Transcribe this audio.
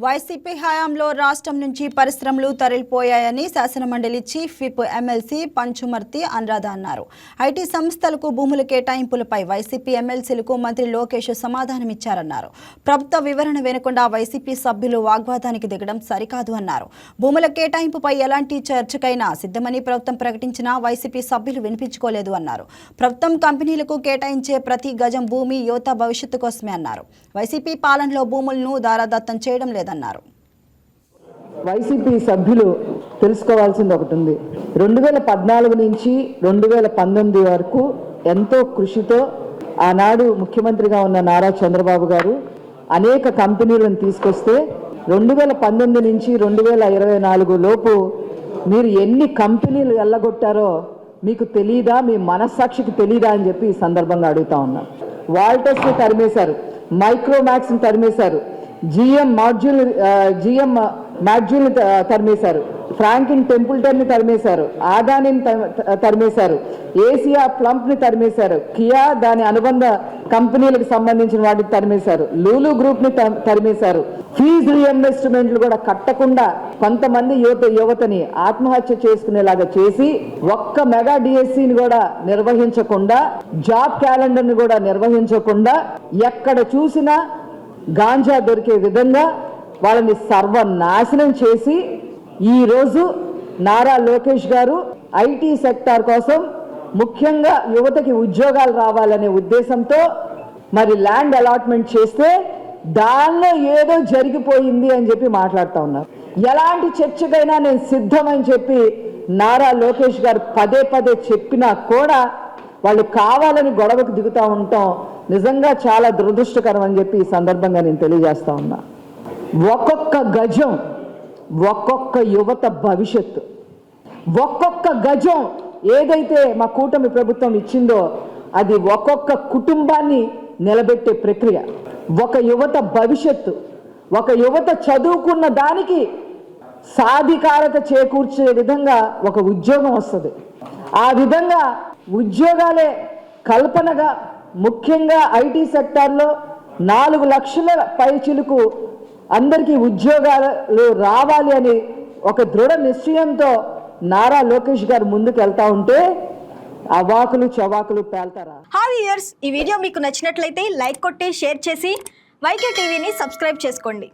YCP హయాంలో రాష్ట్రం నుంచి పరిశ్రమలు తరలిపోయాయని శాసనమండలి chief whip MLC Panchumarthi Anuradha అన్నారు. ఐటీ సంస్థలకు భూముల కేటాయింపులపై వైసీపీ ఎమ్మెల్సీలకు మంత్రి లోకేష్ సమాధానమిచ్చారన్నారు. ప్రభుత్వ వివరణ వినకుండా వైసీపీ సభ్యులు వాగ్వాదానికి దిగడం సరికాదు అన్నారు. భూముల కేటాయింపుపై ఎలాంటి చర్చకైనా సిద్ధమని ప్రభుత్వం ప్రకటించినా వైసీపీ సభ్యులు వినిపించుకోలేదు అన్నారు. ప్రభుత్వం కంపెనీలకు కేటాయించే ప్రతి గజం భూమి యువత భవిష్యత్తు కోసమే అన్నారు. వైసీపీ పాలనలో భూములను దారాదత్తం చేయడం లేదన్నారు. వైసీపీ సభ్యులు తెలుసుకోవాల్సింది ఒకటి ఉంది. 2014 నుంచి 2019 వరకు ఎంతో కృషితో ఆనాడు ముఖ్యమంత్రిగా ఉన్న నారా చంద్రబాబు గారు అనేక కంపెనీలను తీసుకొస్తే 2019 నుంచి 2024 లోపు మీరు ఎన్ని కంపెనీలు ఎల్లగొట్టారో మీకు తెలీదా, మీ మనస్సాక్షికి తెలీదా అని చెప్పి ఈ సందర్భంగా అడుగుతా ఉన్నా. వాల్టస్ని తరిమేశారు, మైక్రోమాక్స్ని తరిమేశారు, జిఎం మాడ్యూల్ని తరిమేశారు, ఫ్రాంకిన్ టెంపుల్టన్ని తరిమేశారు, ఆదానిని తరిమేశారు, ఏసియా ప్లంప్ని తరిమేశారు, కియా దాని అనుబంధ కంపెనీలకు సంబంధించిన వాటిని తరిమేశారు, లూలు గ్రూప్ని తరిమేశారు. ఫీజు రీఇన్వెస్ట్మెంట్లు కూడా కట్టకుండా కొంతమంది యువతని ఆత్మహత్య చేసుకునేలాగా చేసి ఒక్క మెగా డిఎస్సిని కూడా నిర్వహించకుండా, జాబ్ క్యాలెండర్ని కూడా నిర్వహించకుండా, ఎక్కడ చూసినా గాంజా దొరికే విధంగా వాళ్ళని సర్వనాశనం చేసి ఈరోజు నారా లోకేష్ గారు ఐటీ సెక్టార్ కోసం ముఖ్యంగా యువతకి ఉద్యోగాలు రావాలనే ఉద్దేశంతో మరి ల్యాండ్ అలాట్మెంట్ చేస్తే దానిలో ఏదో జరిగిపోయింది అని చెప్పి మాట్లాడుతూ ఉన్నారు. ఎలాంటి చర్చకైనా నేను సిద్ధమని చెప్పి నారా లోకేష్ గారు పదే పదే చెప్పినా కూడా వాళ్ళు కావాలని గొడవకు దిగుతూ ఉంటాం నిజంగా చాలా దురదృష్టకరం అని చెప్పి ఈ సందర్భంగా నేను తెలియజేస్తా ఉన్నా. ఒక్కొక్క గజం ఒక్కొక్క యువత భవిష్యత్తు, ఒక్కొక్క గజం ఏదైతే మా కూటమి ప్రభుత్వం ఇచ్చిందో అది ఒక్కొక్క కుటుంబాన్ని నిలబెట్టే ప్రక్రియ. ఒక యువత భవిష్యత్తు, ఒక యువత చదువుకున్న దానికి సాధికారత చేకూర్చే విధంగా ఒక ఉద్యోగం వస్తుంది. ఆ విధంగా ఉద్యోగాలే కల్పనగా ముఖ్యంగా ఐటీ సెక్టార్లో 4 లక్షల పైచిలుకు అందరికీ ఉద్యోగాలు రావాలి అని ఒక దృఢ నిశ్చయంతో నారా లోకేష్ గారు ముందుకు వెళ్తా ఉంటే అవాకులు చవాకులు పేల్తారా? హాయ్ వ్యూయర్స్, ఈ వీడియో మీకు నచ్చినట్లయితే లైక్ కొట్టి షేర్ చేసి వైకే టీవీని సబ్స్క్రైబ్ చేసుకోండి.